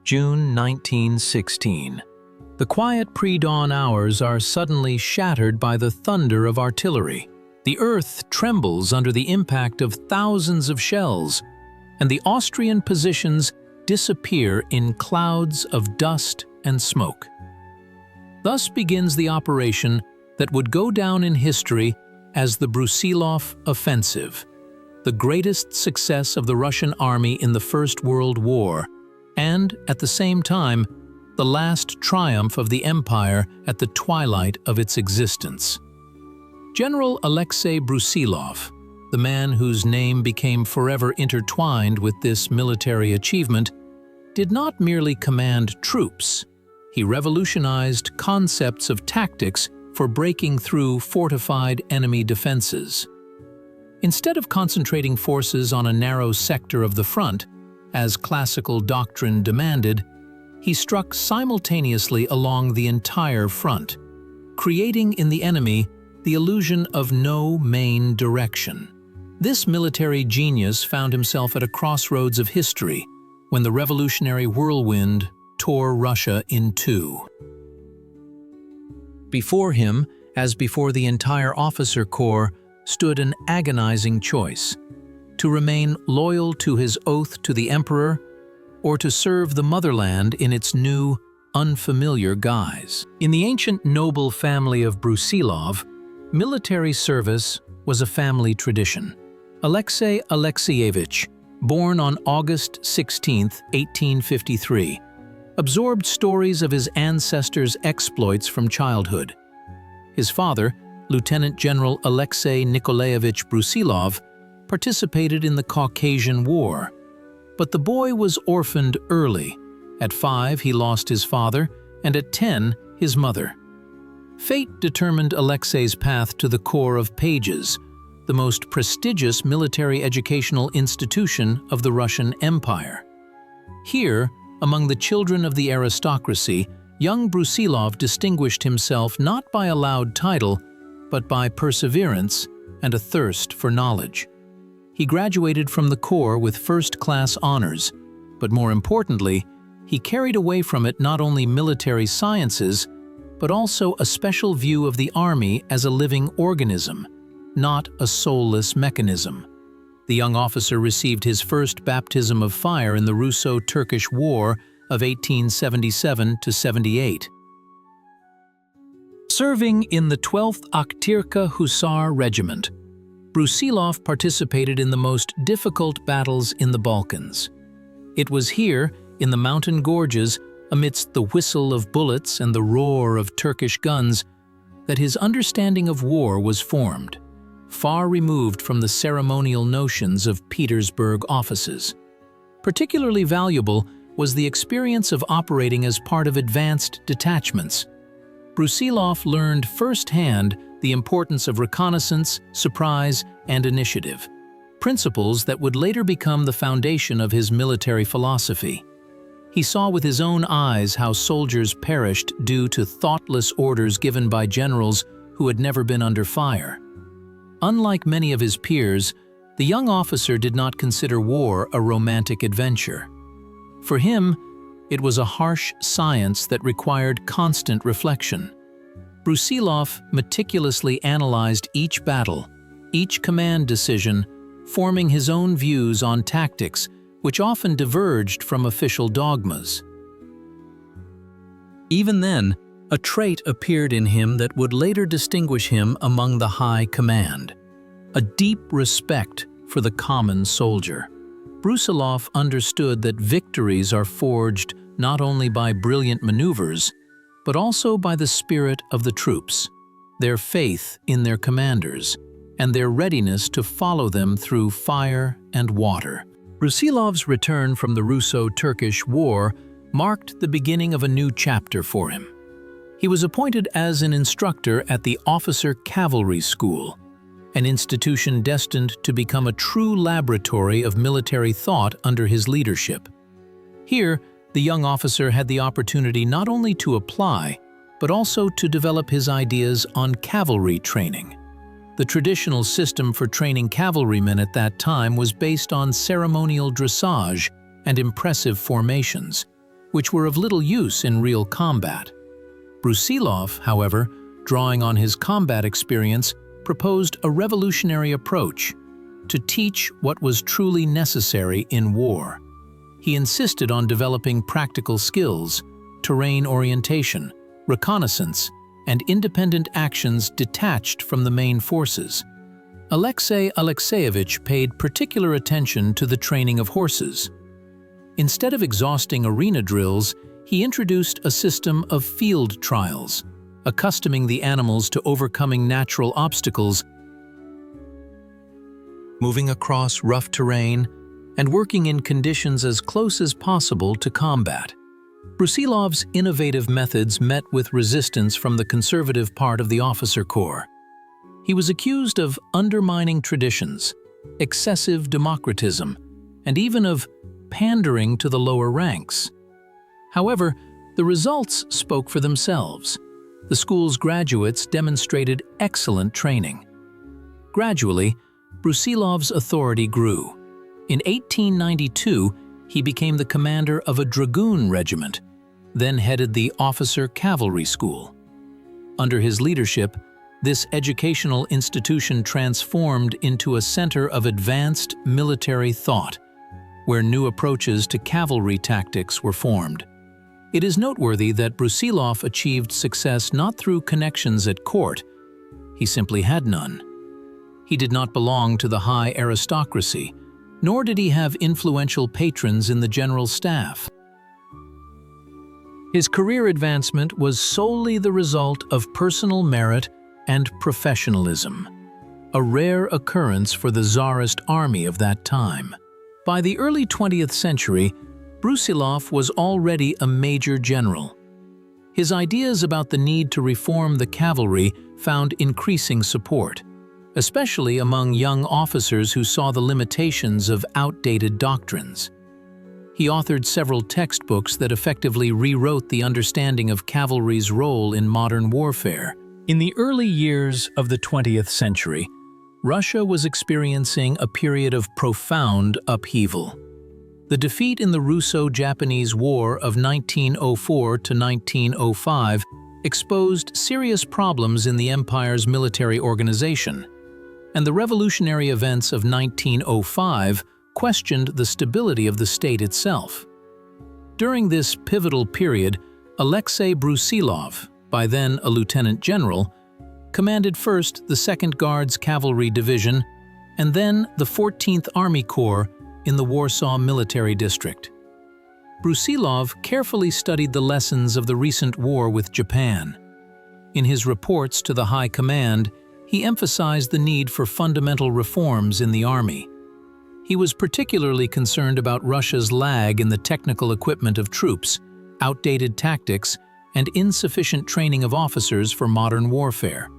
June 1916. The quiet pre-dawn hours are suddenly shattered by the thunder of artillery. The earth trembles under the impact of thousands of shells, and the Austrian positions disappear in clouds of dust and smoke. Thus begins the operation that would go down in history as the Brusilov Offensive, the greatest success of the Russian army in the First World War, and, at the same time, the last triumph of the empire at the twilight of its existence. General Alexei Brusilov, the man whose name became forever intertwined with this military achievement, did not merely command troops. He revolutionized concepts of tactics for breaking through fortified enemy defenses. Instead of concentrating forces on a narrow sector of the front, as classical doctrine demanded, he struck simultaneously along the entire front, creating in the enemy the illusion of no main direction. This military genius found himself at a crossroads of history when the revolutionary whirlwind tore Russia in two. Before him, as before the entire officer corps, stood an agonizing choice: to remain loyal to his oath to the emperor, or to serve the motherland in its new, unfamiliar guise. In the ancient noble family of Brusilov, military service was a family tradition. Alexei Alexeyevich, born on August 16, 1853, absorbed stories of his ancestors' exploits from childhood. His father, Lieutenant General Alexei Nikolaevich Brusilov, participated in the Caucasian War. But the boy was orphaned early. At 5, he lost his father, and at 10, his mother. Fate determined Alexei's path to the Corps of Pages, the most prestigious military educational institution of the Russian Empire. Here, among the children of the aristocracy, young Brusilov distinguished himself not by a loud title, but by perseverance and a thirst for knowledge. He graduated from the Corps with first-class honors, but more importantly, he carried away from it not only military sciences, but also a special view of the army as a living organism, not a soulless mechanism. The young officer received his first baptism of fire in the Russo-Turkish War of 1877–78. Serving in the 12th Akhtirka Hussar Regiment, Brusilov participated in the most difficult battles in the Balkans. It was here, in the mountain gorges, amidst the whistle of bullets and the roar of Turkish guns, that his understanding of war was formed, far removed from the ceremonial notions of Petersburg offices. Particularly valuable was the experience of operating as part of advanced detachments. Brusilov learned firsthand the importance of reconnaissance, surprise, and initiative, principles that would later become the foundation of his military philosophy. He saw with his own eyes how soldiers perished due to thoughtless orders given by generals who had never been under fire. Unlike many of his peers, the young officer did not consider war a romantic adventure. For him, it was a harsh science that required constant reflection. Brusilov meticulously analyzed each battle, each command decision, forming his own views on tactics, which often diverged from official dogmas. Even then, a trait appeared in him that would later distinguish him among the high command: a deep respect for the common soldier. Brusilov understood that victories are forged not only by brilliant maneuvers, but also by the spirit of the troops, their faith in their commanders, and their readiness to follow them through fire and water. Brusilov's return from the Russo-Turkish War marked the beginning of a new chapter for him. He was appointed as an instructor at the Officer Cavalry School, an institution destined to become a true laboratory of military thought under his leadership. Here, the young officer had the opportunity not only to apply, but also to develop his ideas on cavalry training. The traditional system for training cavalrymen at that time was based on ceremonial dressage and impressive formations, which were of little use in real combat. Brusilov, however, drawing on his combat experience, proposed a revolutionary approach to teach what was truly necessary in war. He insisted on developing practical skills, terrain orientation, reconnaissance, and independent actions detached from the main forces. Alexei Alexeyevich paid particular attention to the training of horses. Instead of exhausting arena drills, he introduced a system of field trials, accustoming the animals to overcoming natural obstacles, moving across rough terrain, and working in conditions as close as possible to combat. Brusilov's innovative methods met with resistance from the conservative part of the officer corps. He was accused of undermining traditions, excessive democratism, and even of pandering to the lower ranks. However, the results spoke for themselves. The school's graduates demonstrated excellent training. Gradually, Brusilov's authority grew. In 1892, he became the commander of a dragoon regiment, then headed the officer cavalry school. Under his leadership, this educational institution transformed into a center of advanced military thought, where new approaches to cavalry tactics were formed. It is noteworthy that Brusilov achieved success not through connections at court. He simply had none. He did not belong to the high aristocracy, nor did he have influential patrons in the general staff. His career advancement was solely the result of personal merit and professionalism, a rare occurrence for the Tsarist army of that time. By the early 20th century, Brusilov was already a major general. His ideas about the need to reform the cavalry found increasing support, especially among young officers who saw the limitations of outdated doctrines. He authored several textbooks that effectively rewrote the understanding of cavalry's role in modern warfare. In the early years of the 20th century, Russia was experiencing a period of profound upheaval. The defeat in the Russo-Japanese War of 1904 to 1905 exposed serious problems in the empire's military organization, and the revolutionary events of 1905 questioned the stability of the state itself. During this pivotal period, Alexei Brusilov, by then a lieutenant general, commanded first the 2nd Guards Cavalry Division and then the 14th Army Corps in the Warsaw Military District. Brusilov carefully studied the lessons of the recent war with Japan. In his reports to the High Command, he emphasized the need for fundamental reforms in the army. He was particularly concerned about Russia's lag in the technical equipment of troops, outdated tactics, and insufficient training of officers for modern warfare.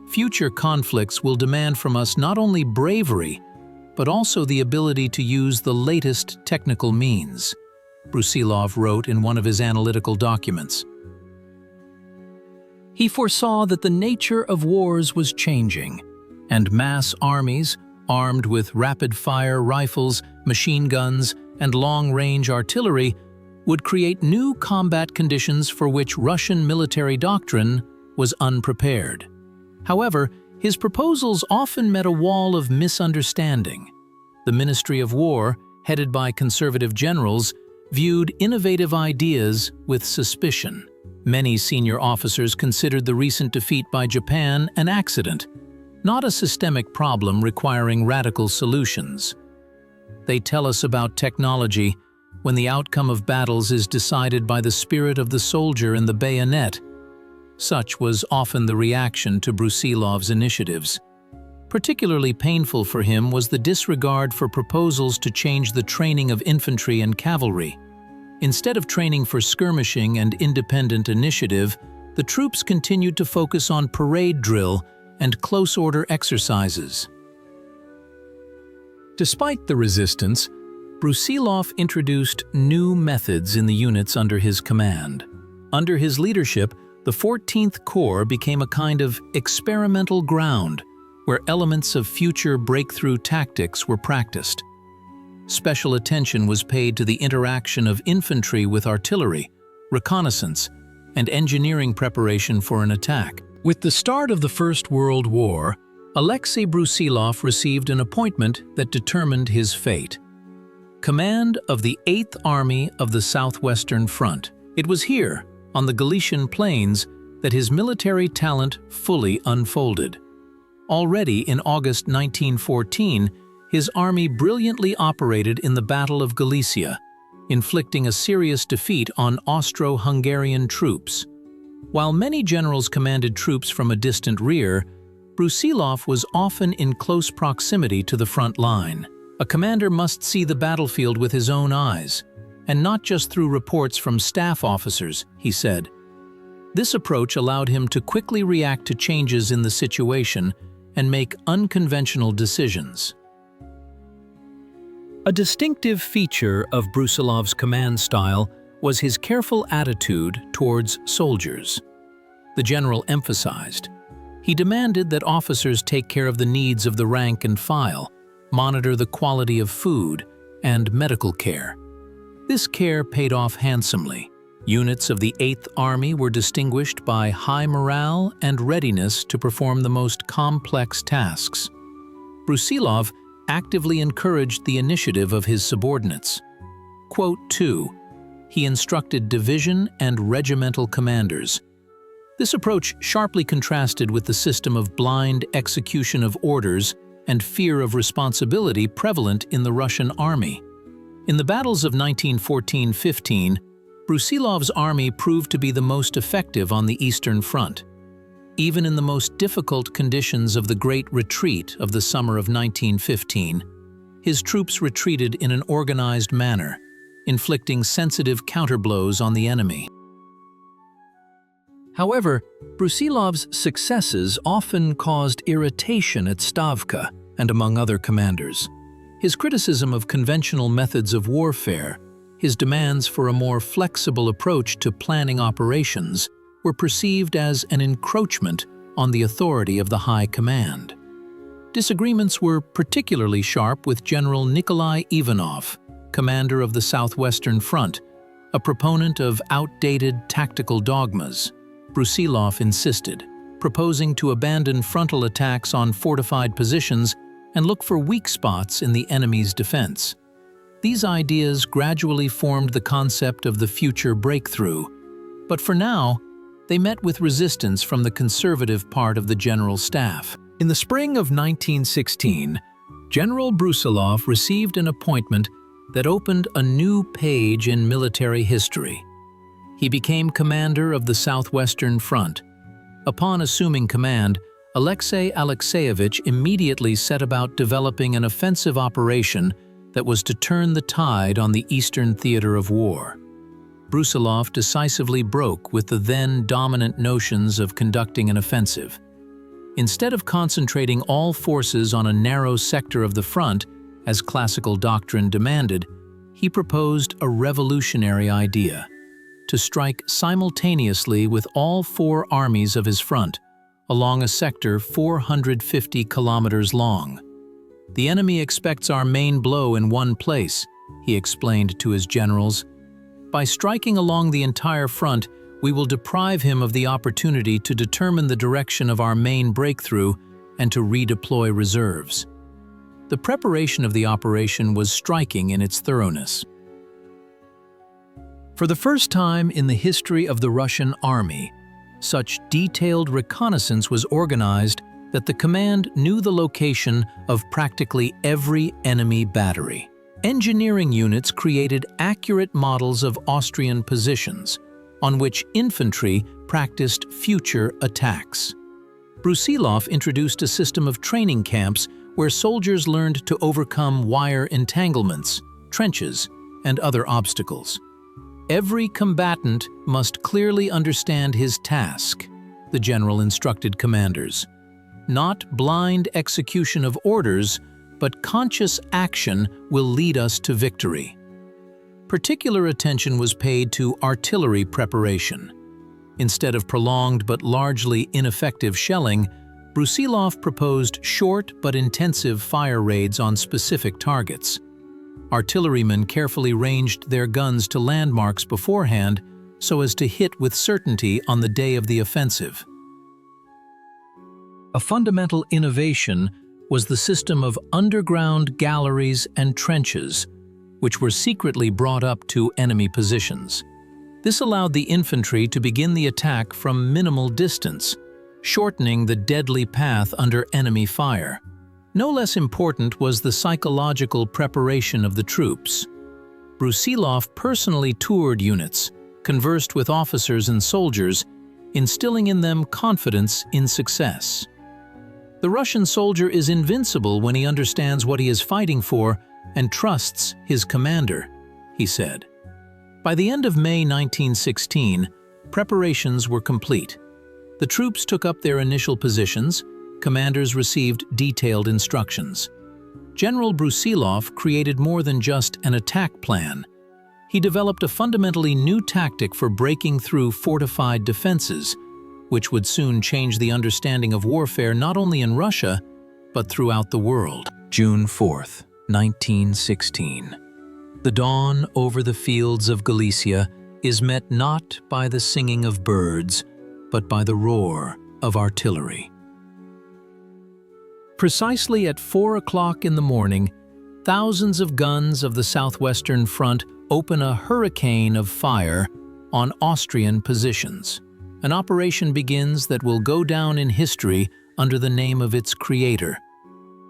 Future conflicts will demand from us not only bravery, but also the ability to use the latest technical means, Brusilov wrote in one of his analytical documents. He foresaw that the nature of wars was changing, and mass armies, armed with rapid-fire rifles, machine guns, and long-range artillery, would create new combat conditions for which Russian military doctrine was unprepared. However, his proposals often met a wall of misunderstanding. The Ministry of War, headed by conservative generals, viewed innovative ideas with suspicion. Many senior officers considered the recent defeat by Japan an accident, not a systemic problem requiring radical solutions. They tell us about technology when the outcome of battles is decided by the spirit of the soldier and the bayonet. Such was often the reaction to Brusilov's initiatives. Particularly painful for him was the disregard for proposals to change the training of infantry and cavalry. Instead of training for skirmishing and independent initiative, the troops continued to focus on parade drill and close-order exercises. Despite the resistance, Brusilov introduced new methods in the units under his command. Under his leadership, the 14th Corps became a kind of experimental ground where elements of future breakthrough tactics were practiced. special attention was paid to the interaction of infantry with artillery, reconnaissance, and engineering preparation for an attack. With the start of the First World War, Alexei Brusilov received an appointment that determined his fate: command of the 8th Army of the Southwestern Front. It was here, on the Galician plains, that his military talent fully unfolded. Already in August 1914, his army brilliantly operated in the Battle of Galicia, inflicting a serious defeat on Austro-Hungarian troops. While many generals commanded troops from a distant rear, Brusilov was often in close proximity to the front line. A commander must see the battlefield with his own eyes, and not just through reports from staff officers, he said. This approach allowed him to quickly react to changes in the situation and make unconventional decisions. A distinctive feature of Brusilov's command style was his careful attitude towards soldiers. The general emphasized. He demanded that officers take care of the needs of the rank and file, monitor the quality of food and medical care. This care paid off handsomely. Units of the 8th Army were distinguished by high morale and readiness to perform the most complex tasks. Brusilov actively encouraged the initiative of his subordinates. Quote 2. He instructed division and regimental commanders. This approach sharply contrasted with the system of blind execution of orders and fear of responsibility prevalent in the Russian army. In the battles of 1914–15, Brusilov's army proved to be the most effective on the Eastern Front. Even in the most difficult conditions of the Great Retreat of the summer of 1915, his troops retreated in an organized manner, inflicting sensitive counterblows on the enemy. However, Brusilov's successes often caused irritation at Stavka and among other commanders. His criticism of conventional methods of warfare, his demands for a more flexible approach to planning operations, were perceived as an encroachment on the authority of the high command. Disagreements were particularly sharp with General Nikolai Ivanov, commander of the Southwestern Front, a proponent of outdated tactical dogmas. Brusilov insisted, proposing to abandon frontal attacks on fortified positions and look for weak spots in the enemy's defense. These ideas gradually formed the concept of the future breakthrough, but for now, they met with resistance from the conservative part of the general staff. In the spring of 1916, General Brusilov received an appointment that opened a new page in military history. He became commander of the Southwestern Front. Upon assuming command, Alexei Alexeyevich immediately set about developing an offensive operation that was to turn the tide on the Eastern theater of war. Brusilov decisively broke with the then dominant notions of conducting an offensive. Instead of concentrating all forces on a narrow sector of the front, as classical doctrine demanded, he proposed a revolutionary idea: to strike simultaneously with all 4 armies of his front, along a sector 450 kilometers long. "The enemy expects our main blow in one place," he explained to his generals. "By striking along the entire front, we will deprive him of the opportunity to determine the direction of our main breakthrough and to redeploy reserves." The preparation of the operation was striking in its thoroughness. For the first time in the history of the Russian army, such detailed reconnaissance was organized that the command knew the location of practically every enemy battery. Engineering units created accurate models of Austrian positions, on which infantry practiced future attacks. Brusilov introduced a system of training camps where soldiers learned to overcome wire entanglements, trenches, and other obstacles. Every combatant must clearly understand his task, the general instructed commanders. Not blind execution of orders, but conscious action will lead us to victory. Particular attention was paid to artillery preparation. Instead of prolonged but largely ineffective shelling, Brusilov proposed short but intensive fire raids on specific targets. Artillerymen carefully ranged their guns to landmarks beforehand so as to hit with certainty on the day of the offensive. A fundamental innovation was the system of underground galleries and trenches, which were secretly brought up to enemy positions. This allowed the infantry to begin the attack from minimal distance, shortening the deadly path under enemy fire. No less important was the psychological preparation of the troops. Brusilov personally toured units, conversed with officers and soldiers, instilling in them confidence in success. The Russian soldier is invincible when he understands what he is fighting for and trusts his commander, he said. By the end of May 1916, preparations were complete. The troops took up their initial positions. Commanders received detailed instructions. General Brusilov created more than just an attack plan. He developed a fundamentally new tactic for breaking through fortified defenses, which would soon change the understanding of warfare not only in Russia, but throughout the world. June 4th, 1916. The dawn over the fields of Galicia is met not by the singing of birds, but by the roar of artillery. Precisely at 4 o'clock in the morning, thousands of guns of the Southwestern Front open a hurricane of fire on Austrian positions. An operation begins that will go down in history under the name of its creator,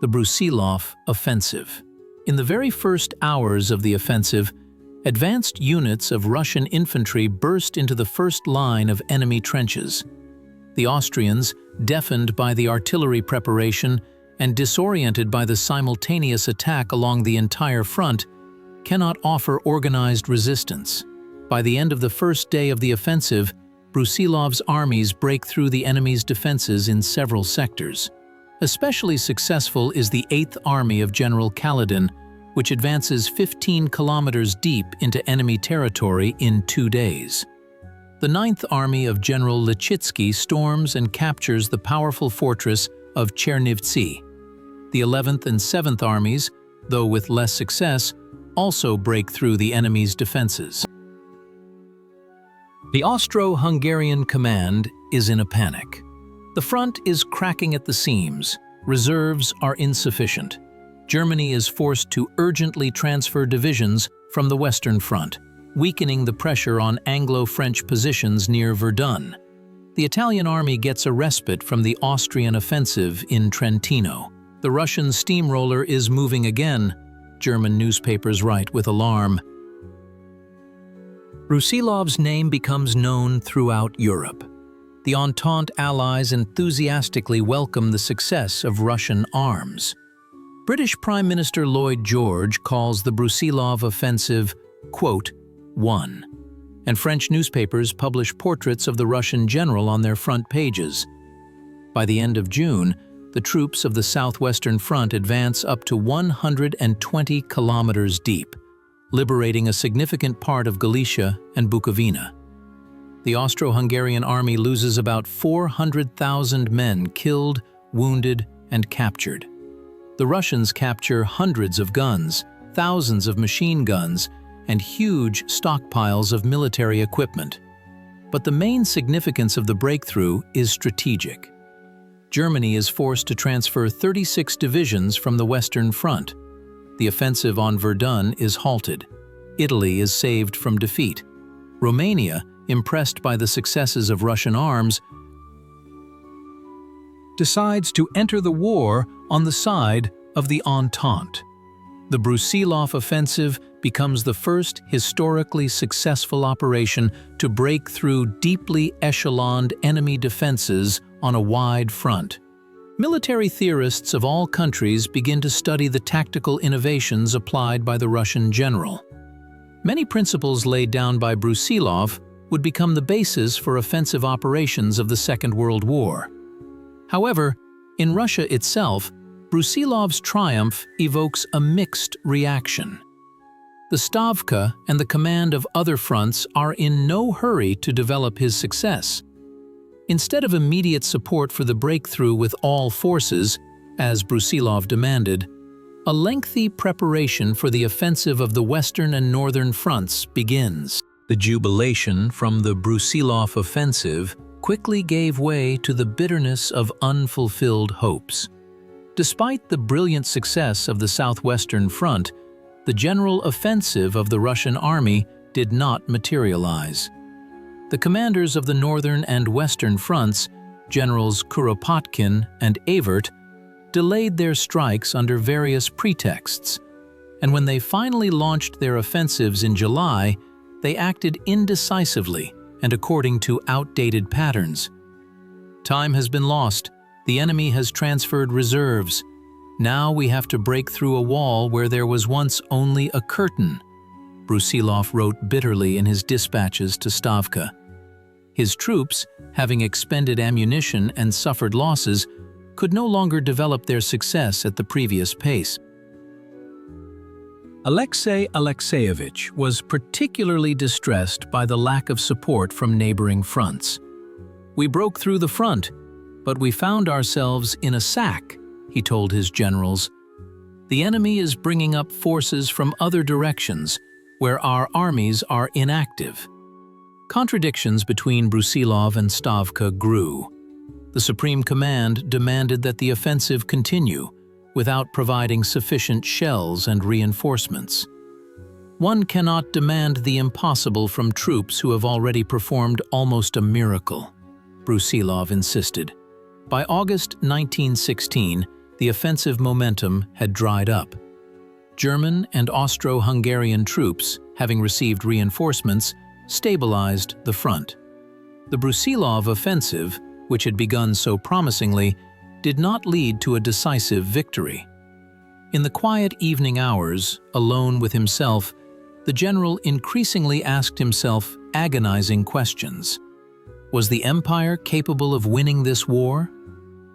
the Brusilov Offensive. In the very first hours of the offensive, advanced units of Russian infantry burst into the first line of enemy trenches. The Austrians, deafened by the artillery preparation and disoriented by the simultaneous attack along the entire front, cannot offer organized resistance. By the end of the first day of the offensive, Brusilov's armies break through the enemy's defenses in several sectors. Especially successful is the 8th Army of General Kaledin, which advances 15 kilometers deep into enemy territory in 2 days. The 9th Army of General Lechitsky storms and captures the powerful fortress of Chernivtsi. The 11th and 7th Armies, though with less success, also break through the enemy's defenses. The Austro-Hungarian command is in a panic. The front is cracking at the seams, reserves are insufficient. Germany is forced to urgently transfer divisions from the Western Front, weakening the pressure on Anglo-French positions near Verdun. The Italian army gets a respite from the Austrian offensive in Trentino. The Russian steamroller is moving again, German newspapers write with alarm. Brusilov's name becomes known throughout Europe. The Entente allies enthusiastically welcome the success of Russian arms. British Prime Minister Lloyd George calls the Brusilov offensive, quote, "won," and French newspapers publish portraits of the Russian general on their front pages. By the end of June, the troops of the Southwestern Front advance up to 120 kilometers deep, liberating a significant part of Galicia and Bukovina. The Austro-Hungarian army loses about 400,000 men killed, wounded, and captured. The Russians capture hundreds of guns, thousands of machine guns, and huge stockpiles of military equipment. But the main significance of the breakthrough is strategic. Germany is forced to transfer 36 divisions from the Western Front. The offensive on Verdun is halted. Italy is saved from defeat. Romania, impressed by the successes of Russian arms, decides to enter the war on the side of the Entente. The Brusilov offensive becomes the first historically successful operation to break through deeply echeloned enemy defenses on a wide front. Military theorists of all countries begin to study the tactical innovations applied by the Russian general. Many principles laid down by Brusilov would become the basis for offensive operations of the Second World War. However, in Russia itself, Brusilov's triumph evokes a mixed reaction. The Stavka and the command of other fronts are in no hurry to develop his success. Instead of immediate support for the breakthrough with all forces, as Brusilov demanded, A lengthy preparation for the offensive of the Western and Northern fronts begins. The jubilation from the Brusilov offensive quickly gave way to the bitterness of unfulfilled hopes. Despite the brilliant success of the Southwestern Front, the general offensive of the Russian army did not materialize. The commanders of the Northern and Western fronts, Generals Kuropatkin and Evert, delayed their strikes under various pretexts, and when they finally launched their offensives in July, they acted indecisively and according to outdated patterns. Time has been lost. The enemy has transferred reserves. Now we have to break through a wall where there was once only a curtain, Brusilov wrote bitterly in his dispatches to Stavka. His troops, having expended ammunition and suffered losses, could no longer develop their success at the previous pace. Alexei Alexeyevich was particularly distressed by the lack of support from neighboring fronts. "We broke through the front, but we found ourselves in a sack," he told his generals. "The enemy is bringing up forces from other directions, where our armies are inactive." Contradictions between Brusilov and Stavka grew. The Supreme Command demanded that the offensive continue, without providing sufficient shells and reinforcements. One cannot demand the impossible from troops who have already performed almost a miracle, Brusilov insisted. By August 1916, the offensive momentum had dried up. German and Austro-Hungarian troops, having received reinforcements, stabilized the front. The Brusilov offensive, which had begun so promisingly, did not lead to a decisive victory. In the quiet evening hours, alone with himself, the general increasingly asked himself agonizing questions. Was the empire capable of winning this war?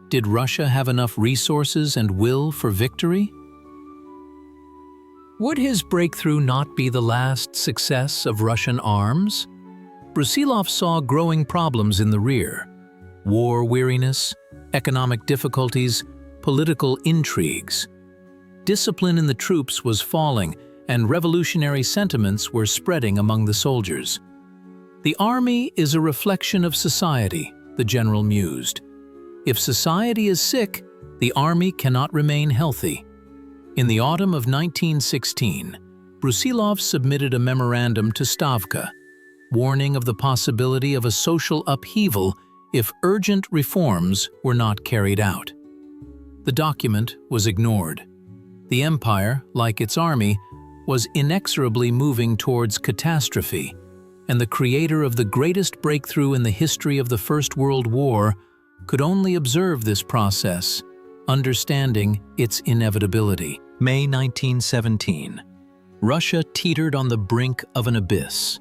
Did Russia have enough resources and will for victory? Would his breakthrough not be the last success of Russian arms? Brusilov saw growing problems in the rear: war weariness, economic difficulties, political intrigues. Discipline in the troops was falling, and revolutionary sentiments were spreading among the soldiers. "The army is a reflection of society," the general mused. "If society is sick, the army cannot remain healthy." In the autumn of 1916, Brusilov submitted a memorandum to Stavka, warning of the possibility of a social upheaval if urgent reforms were not carried out. The document was ignored. The empire, like its army, was inexorably moving towards catastrophe, and the creator of the greatest breakthrough in the history of the First World War could only observe this process, understanding its inevitability. May 1917. Russia teetered on the brink of an abyss.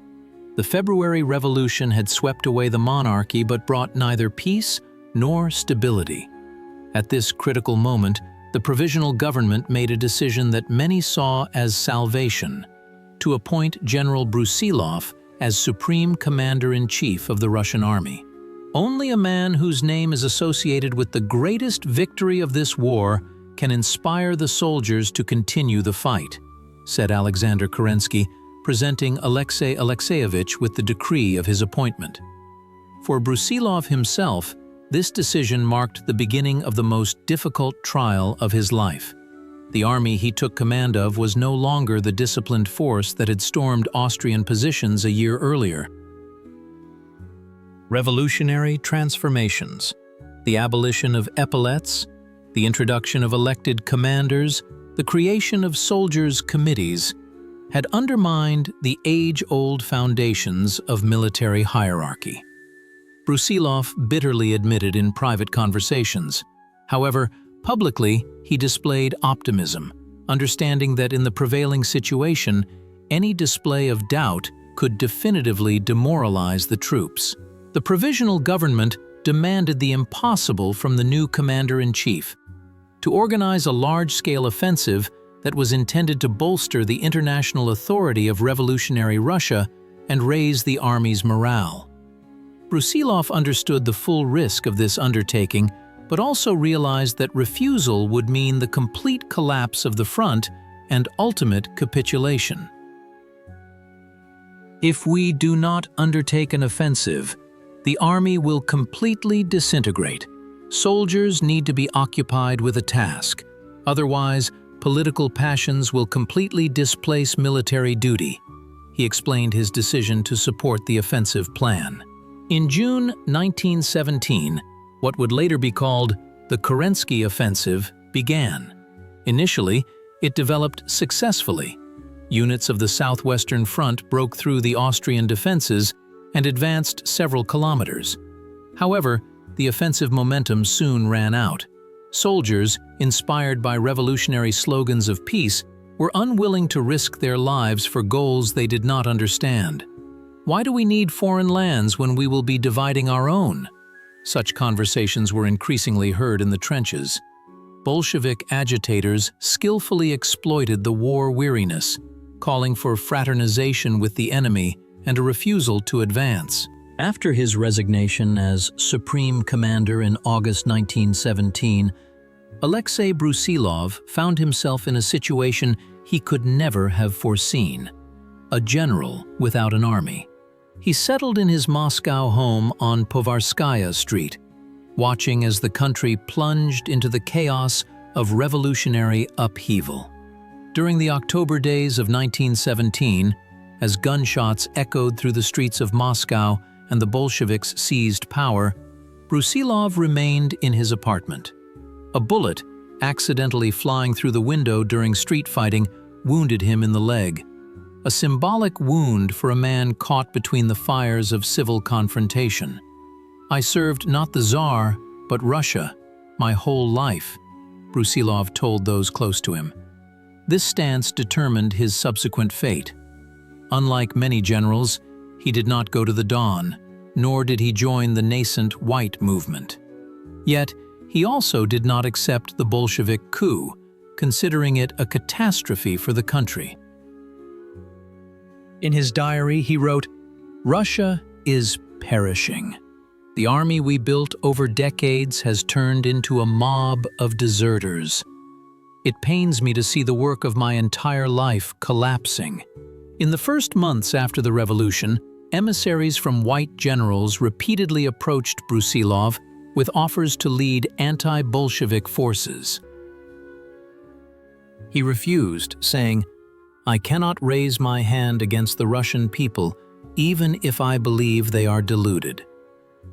The February Revolution had swept away the monarchy but brought neither peace nor stability. At this critical moment, the provisional government made a decision that many saw as salvation: to appoint General Brusilov as Supreme Commander-in-Chief of the Russian Army. "Only a man whose name is associated with the greatest victory of this war can inspire the soldiers to continue the fight," said Alexander Kerensky, presenting Alexei Alexeyevich with the decree of his appointment. For Brusilov himself, this decision marked the beginning of the most difficult trial of his life. The army he took command of was no longer the disciplined force that had stormed Austrian positions a year earlier. Revolutionary transformations, the abolition of epaulets, the introduction of elected commanders, the creation of soldiers' committees, had undermined the age-old foundations of military hierarchy. Brusilov bitterly admitted in private conversations. However, publicly, he displayed optimism, understanding that in the prevailing situation, any display of doubt could definitively demoralize the troops. The provisional government demanded the impossible from the new commander-in-chief: to organize a large-scale offensive that was intended to bolster the international authority of revolutionary Russia and raise the army's morale. Brusilov understood the full risk of this undertaking, but also realized that refusal would mean the complete collapse of the front and ultimate capitulation. If we do not undertake an offensive, the army will completely disintegrate. Soldiers need to be occupied with a task. Otherwise, political passions will completely displace military duty. He explained his decision to support the offensive plan. In June 1917, what would later be called the Kerensky Offensive began. Initially, it developed successfully. Units of the Southwestern Front broke through the Austrian defenses and advanced several kilometers. However, the offensive momentum soon ran out. Soldiers, inspired by revolutionary slogans of peace, were unwilling to risk their lives for goals they did not understand. Why do we need foreign lands when we will be dividing our own? Such conversations were increasingly heard in the trenches. Bolshevik agitators skillfully exploited the war weariness, calling for fraternization with the enemy and a refusal to advance. After his resignation as Supreme Commander in August 1917, Alexei Brusilov found himself in a situation he could never have foreseen: a general without an army. He settled in his Moscow home on Povarskaya Street, watching as the country plunged into the chaos of revolutionary upheaval. During the October days of 1917, as gunshots echoed through the streets of Moscow and the Bolsheviks seized power, Brusilov remained in his apartment. A bullet, accidentally flying through the window during street fighting, wounded him in the leg. A symbolic wound for a man caught between the fires of civil confrontation. "I served not the Tsar, but Russia, my whole life," Brusilov told those close to him. This stance determined his subsequent fate. Unlike many generals, he did not go to the Don, nor did he join the nascent White movement. Yet, he also did not accept the Bolshevik coup, considering it a catastrophe for the country. In his diary, he wrote, "Russia is perishing. The army we built over decades has turned into a mob of deserters. It pains me to see the work of my entire life collapsing." In the first months after the revolution, emissaries from white generals repeatedly approached Brusilov with offers to lead anti-Bolshevik forces. He refused, saying, "I cannot raise my hand against the Russian people, even if I believe they are deluded."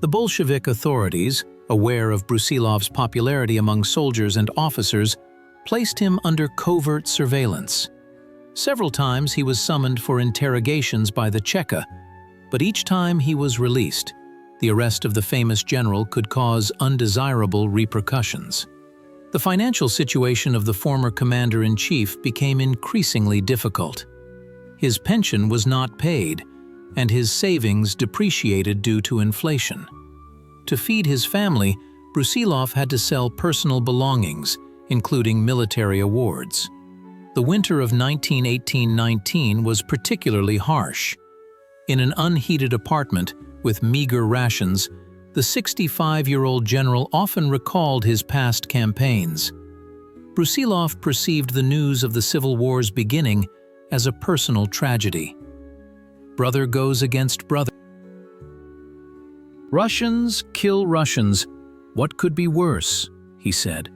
The Bolshevik authorities, aware of Brusilov's popularity among soldiers and officers, placed him under covert surveillance. Several times he was summoned for interrogations by the Cheka, but each time he was released. The arrest of the famous general could cause undesirable repercussions. The financial situation of the former commander-in-chief became increasingly difficult. His pension was not paid, and his savings depreciated due to inflation. To feed his family, Brusilov had to sell personal belongings, including military awards. The winter of 1918-19 was particularly harsh. In an unheated apartment with meager rations, the 65-year-old general often recalled his past campaigns. Brusilov perceived the news of the Civil War's beginning as a personal tragedy. Brother goes against brother. "Russians kill Russians. What could be worse?" he said.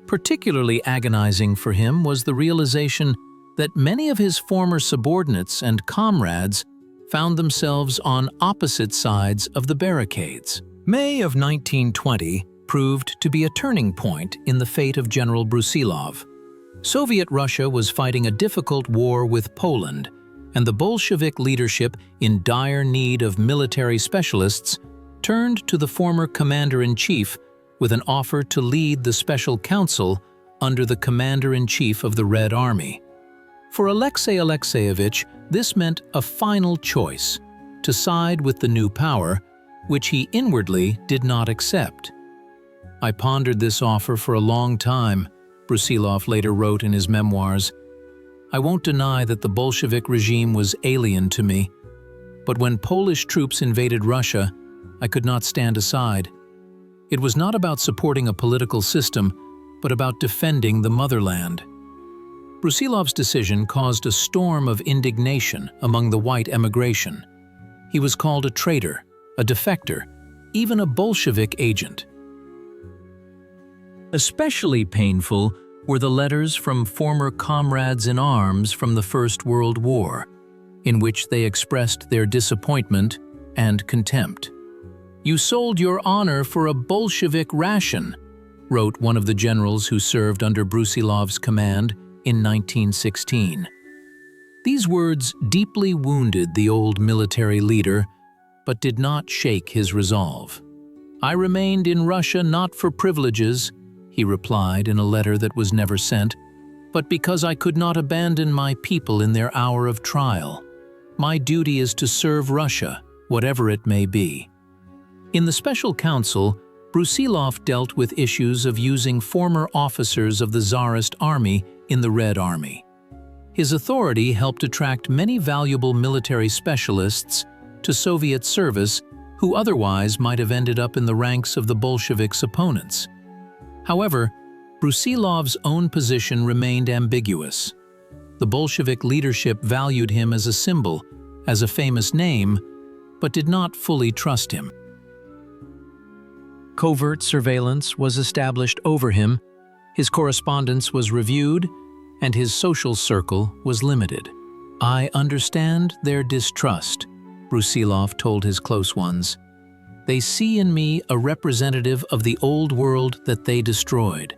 Particularly agonizing for him was the realization that many of his former subordinates and comrades found themselves on opposite sides of the barricades. May of 1920 proved to be a turning point in the fate of General Brusilov. Soviet Russia was fighting a difficult war with Poland, and the Bolshevik leadership, in dire need of military specialists, turned to the former commander-in-chief with an offer to lead the Special Council under the commander-in-chief of the Red Army. For Alexei Alexeyevich, this meant a final choice: to side with the new power, which he inwardly did not accept. "I pondered this offer for a long time," Brusilov later wrote in his memoirs. "I won't deny that the Bolshevik regime was alien to me, but when Polish troops invaded Russia, I could not stand aside. It was not about supporting a political system, but about defending the motherland. Brusilov's decision caused a storm of indignation among the white emigration. He was called a traitor, a defector, even a Bolshevik agent. Especially painful were the letters from former comrades in arms from the First World War, in which they expressed their disappointment and contempt. "You sold your honor for a Bolshevik ration," wrote one of the generals who served under Brusilov's command in 1916. These words deeply wounded the old military leader, but did not shake his resolve. "I remained in Russia not for privileges," he replied in a letter that was never sent, "but because I could not abandon my people in their hour of trial. My duty is to serve Russia, whatever it may be." In the Special Council, Brusilov dealt with issues of using former officers of the Tsarist army in the Red Army. His authority helped attract many valuable military specialists to Soviet service who otherwise might have ended up in the ranks of the Bolsheviks' opponents. However, Brusilov's own position remained ambiguous. The Bolshevik leadership valued him as a symbol, as a famous name, but did not fully trust him. Covert surveillance was established over him, his correspondence was reviewed, and his social circle was limited. "I understand their distrust," Brusilov told his close ones. "They see in me a representative of the old world that they destroyed.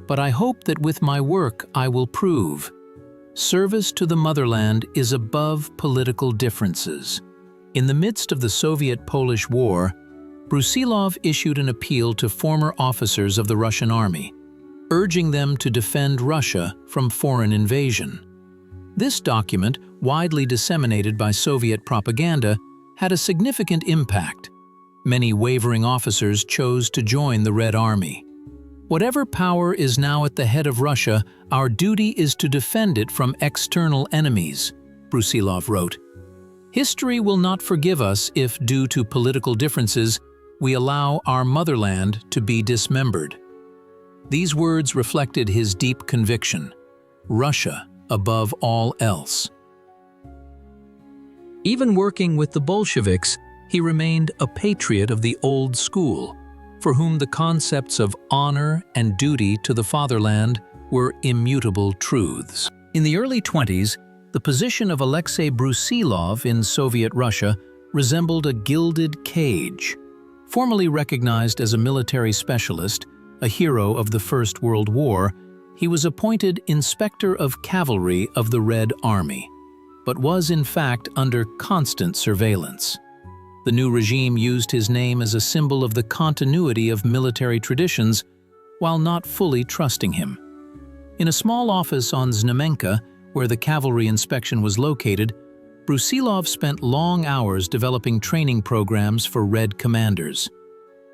But I hope that with my work I will prove service to the motherland is above political differences." In the midst of the Soviet-Polish War, Brusilov issued an appeal to former officers of the Russian army, urging them to defend Russia from foreign invasion. This document, widely disseminated by Soviet propaganda, had a significant impact. Many wavering officers chose to join the Red Army. "Whatever power is now at the head of Russia, our duty is to defend it from external enemies," Brusilov wrote. "History will not forgive us if, due to political differences, we allow our motherland to be dismembered." These words reflected his deep conviction: Russia above all else. Even working with the Bolsheviks, he remained a patriot of the old school, for whom the concepts of honor and duty to the fatherland were immutable truths. In the early 20s, the position of Alexei Brusilov in Soviet Russia resembled a gilded cage. Formerly recognized as a military specialist, a hero of the First World War, he was appointed Inspector of Cavalry of the Red Army, but was in fact under constant surveillance. The new regime used his name as a symbol of the continuity of military traditions while not fully trusting him. In a small office on Znamenka, where the cavalry inspection was located, Brusilov spent long hours developing training programs for Red commanders.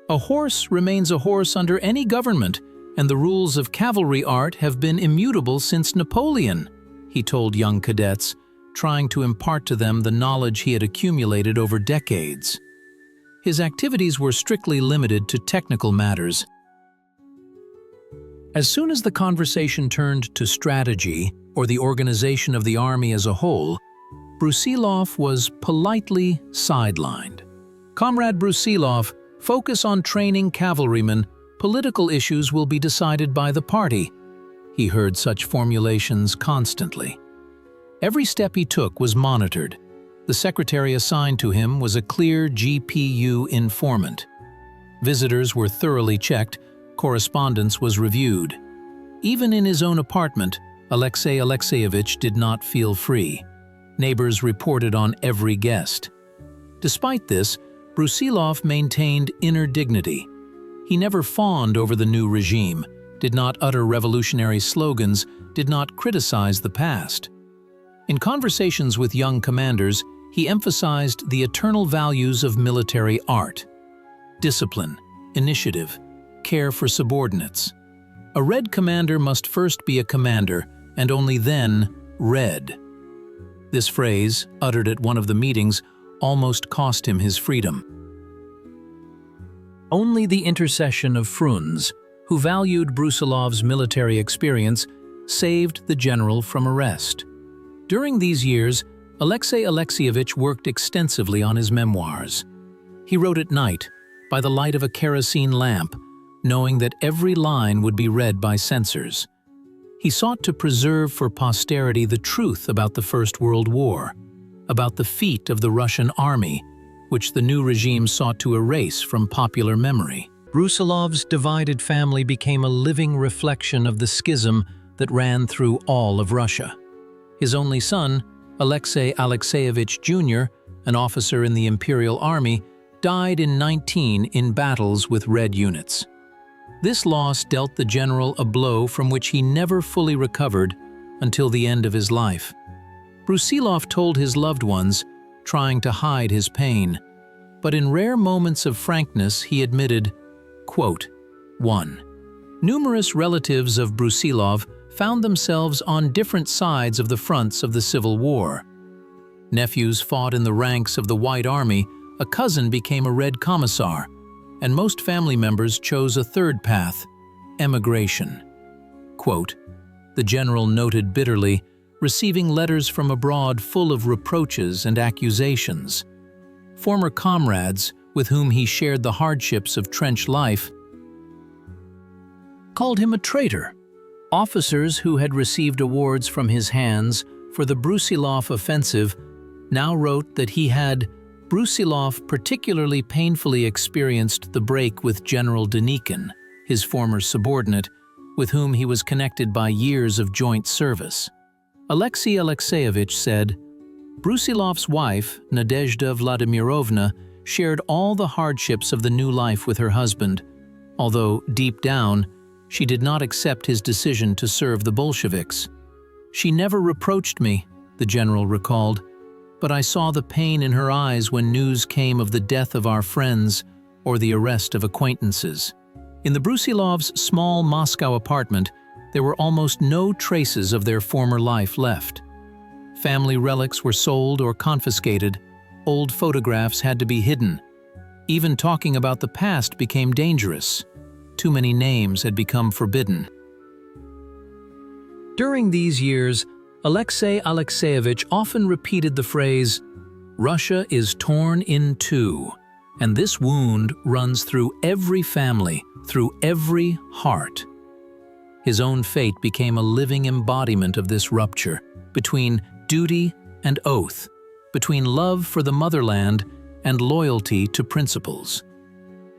"A horse remains a horse under any government, and the rules of cavalry art have been immutable since Napoleon," he told young cadets, trying to impart to them the knowledge he had accumulated over decades. His activities were strictly limited to technical matters. As soon as the conversation turned to strategy or the organization of the army as a whole, Brusilov was politely sidelined. "Comrade Brusilov, focus on training cavalrymen. Political issues will be decided by the party." He heard such formulations constantly. Every step he took was monitored. The secretary assigned to him was a clear GPU informant. Visitors were thoroughly checked, correspondence was reviewed. Even in his own apartment, Alexei Alexeyevich did not feel free. Neighbors reported on every guest. Despite this, Brusilov maintained inner dignity. He never fawned over the new regime, did not utter revolutionary slogans, did not criticize the past. In conversations with young commanders, he emphasized the eternal values of military art: discipline, initiative, care for subordinates. A Red commander must first be a commander, and only then Red. This phrase, uttered at one of the meetings, almost cost him his freedom. Only the intercession of Frunze, who valued Brusilov's military experience, saved the general from arrest. During these years, Alexei Alexeyevich worked extensively on his memoirs. He wrote at night, by the light of a kerosene lamp, knowing that every line would be read by censors. He sought to preserve for posterity the truth about the First World War, about the feat of the Russian army, which the new regime sought to erase from popular memory. Brusilov's divided family became a living reflection of the schism that ran through all of Russia. His only son, Alexei Alexeyevich Jr., an officer in the Imperial Army, died in 19 in battles with Red units. This loss dealt the general a blow from which he never fully recovered until the end of his life. Brusilov told his loved ones, trying to hide his pain, but in rare moments of frankness he admitted, quote, 1. Numerous relatives of Brusilov found themselves on different sides of the fronts of the Civil War. Nephews fought in the ranks of the White Army, a cousin became a Red Commissar, and most family members chose a third path, emigration. Quote, the general noted bitterly, receiving letters from abroad full of reproaches and accusations. Former comrades, with whom he shared the hardships of trench life, called him a traitor. Officers who had received awards from his hands for the Brusilov offensive now wrote that he had Brusilov particularly painfully experienced the break with General Denikin, his former subordinate, with whom he was connected by years of joint service. Alexei Alexeyevich said, Brusilov's wife, Nadezhda Vladimirovna, shared all the hardships of the new life with her husband, although, deep down, she did not accept his decision to serve the Bolsheviks. She never reproached me, the general recalled, but I saw the pain in her eyes when news came of the death of our friends or the arrest of acquaintances. In the Brusilovs' small Moscow apartment, there were almost no traces of their former life left. Family relics were sold or confiscated, old photographs had to be hidden. Even talking about the past became dangerous. Too many names had become forbidden. During these years, Alexei Alexeyevich often repeated the phrase, Russia is torn in two, and this wound runs through every family, through every heart. His own fate became a living embodiment of this rupture, between duty and oath, between love for the motherland and loyalty to principles.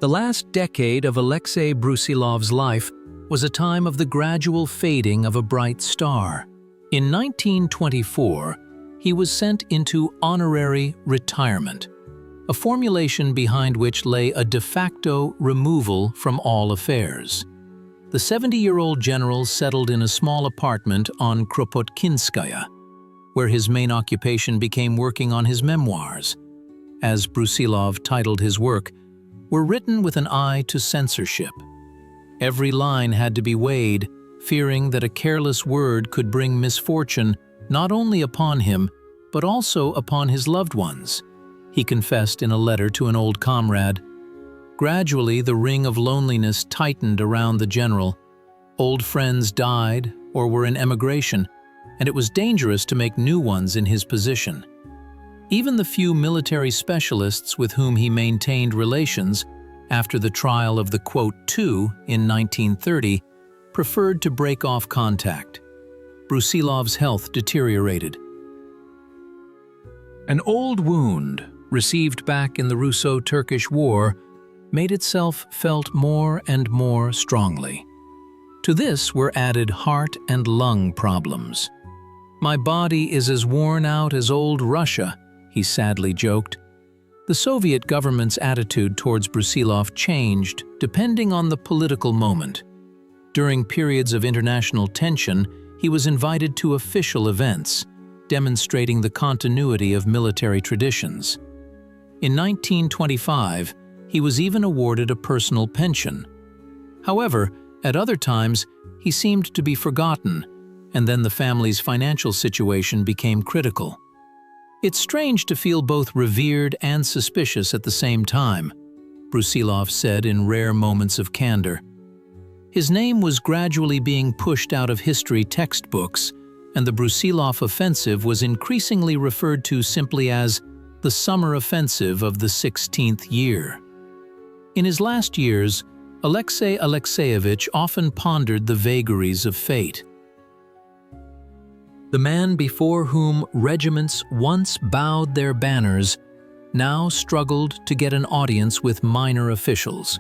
The last decade of Alexei Brusilov's life was a time of the gradual fading of a bright star. In 1924, he was sent into honorary retirement, a formulation behind which lay a de facto removal from all affairs. The 70-year-old general settled in a small apartment on Kropotkinskaya, where his main occupation became working on his memoirs, as Brusilov titled his work, were written with an eye to censorship. Every line had to be weighed, fearing that a careless word could bring misfortune not only upon him, but also upon his loved ones. He confessed in a letter to an old comrade. Gradually, the ring of loneliness tightened around the general. Old friends died or were in emigration, and it was dangerous to make new ones in his position. Even the few military specialists with whom he maintained relations after the trial of the quote "2" in 1930 preferred to break off contact. Brusilov's health deteriorated. An old wound, received back in the Russo-Turkish War, made itself felt more and more strongly. To this were added heart and lung problems. My body is as worn out as old Russia, he sadly joked. The Soviet government's attitude towards Brusilov changed depending on the political moment. During periods of international tension, he was invited to official events, demonstrating the continuity of military traditions. In 1925, he was even awarded a personal pension. However, at other times, he seemed to be forgotten, and then the family's financial situation became critical. It's strange to feel both revered and suspicious at the same time. Brusilov said in rare moments of candor. His name was gradually being pushed out of history textbooks, and the Brusilov offensive was increasingly referred to simply as the summer offensive of the 16th year. In his last years, Alexei Alexeyevich often pondered the vagaries of fate. The man before whom regiments once bowed their banners now struggled to get an audience with minor officials.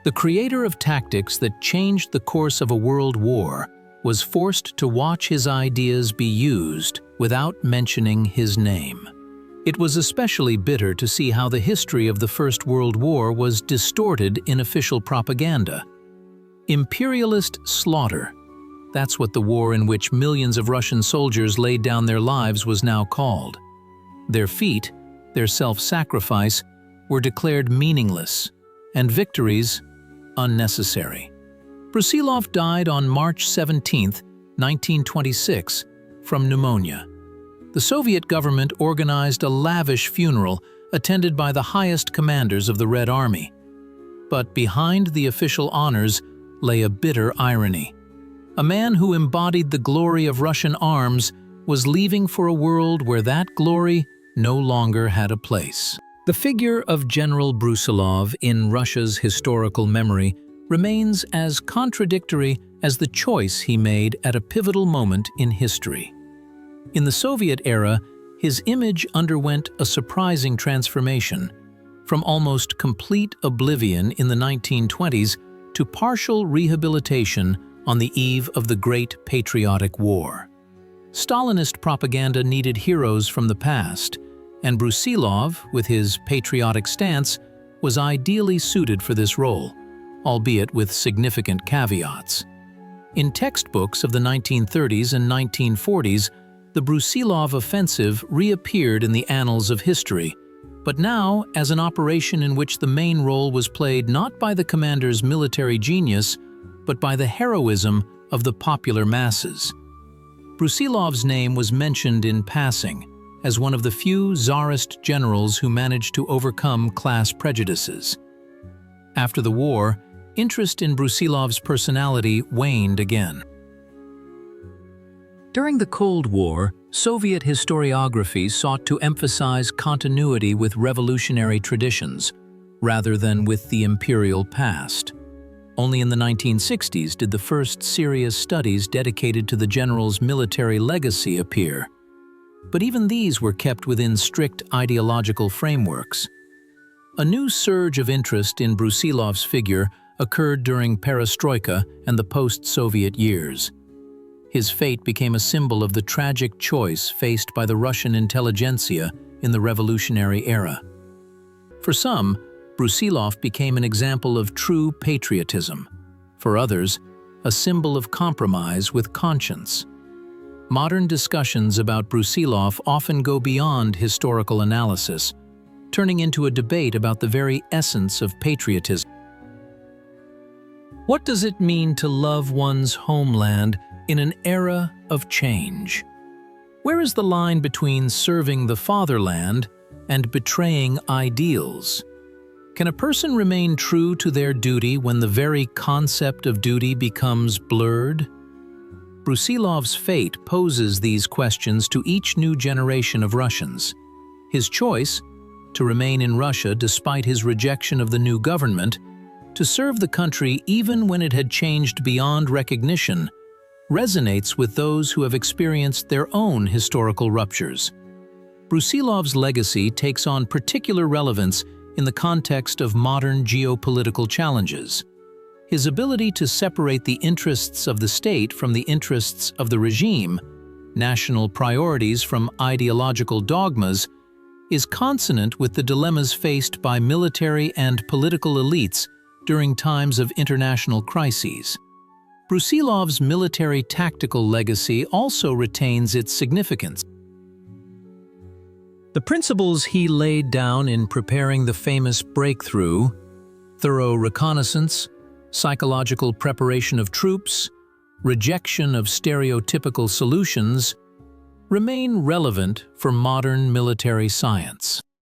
The creator of tactics that changed the course of a world war was forced to watch his ideas be used without mentioning his name. It was especially bitter to see how the history of the First World War was distorted in official propaganda. Imperialist slaughter. That's what the war in which millions of Russian soldiers laid down their lives was now called. Their feat, their self-sacrifice, were declared meaningless, and victories unnecessary. Brusilov died on March 17, 1926, from pneumonia. The Soviet government organized a lavish funeral attended by the highest commanders of the Red Army. But behind the official honors lay a bitter irony. A man who embodied the glory of Russian arms was leaving for a world where that glory no longer had a place. The figure of General Brusilov in Russia's historical memory remains as contradictory as the choice he made at a pivotal moment in history. In the Soviet era, his image underwent a surprising transformation, from almost complete oblivion in the 1920s to partial rehabilitation on the eve of the Great Patriotic War. Stalinist propaganda needed heroes from the past, and Brusilov, with his patriotic stance, was ideally suited for this role, albeit with significant caveats. In textbooks of the 1930s and 1940s, the Brusilov offensive reappeared in the annals of history, but now as an operation in which the main role was played not by the commander's military genius, but by the heroism of the popular masses. Brusilov's name was mentioned in passing as one of the few Tsarist generals who managed to overcome class prejudices. After the war, interest in Brusilov's personality waned again. During the Cold War, Soviet historiography sought to emphasize continuity with revolutionary traditions, rather than with the imperial past. Only in the 1960s did the first serious studies dedicated to the general's military legacy appear. But even these were kept within strict ideological frameworks. A new surge of interest in Brusilov's figure occurred during Perestroika and the post-Soviet years. His fate became a symbol of the tragic choice faced by the Russian intelligentsia in the revolutionary era. For some, Brusilov became an example of true patriotism. For others, a symbol of compromise with conscience. Modern discussions about Brusilov often go beyond historical analysis, turning into a debate about the very essence of patriotism. What does it mean to love one's homeland in an era of change? Where is the line between serving the fatherland and betraying ideals? Can a person remain true to their duty when the very concept of duty becomes blurred? Brusilov's fate poses these questions to each new generation of Russians. His choice, to remain in Russia despite his rejection of the new government, to serve the country even when it had changed beyond recognition, resonates with those who have experienced their own historical ruptures. Brusilov's legacy takes on particular relevance in the context of modern geopolitical challenges. His ability to separate the interests of the state from the interests of the regime, national priorities from ideological dogmas, is consonant with the dilemmas faced by military and political elites during times of international crises. Brusilov's military tactical legacy also retains its significance. The principles he laid down in preparing the famous breakthrough, thorough reconnaissance, psychological preparation of troops, rejection of stereotypical solutions, remain relevant for modern military science.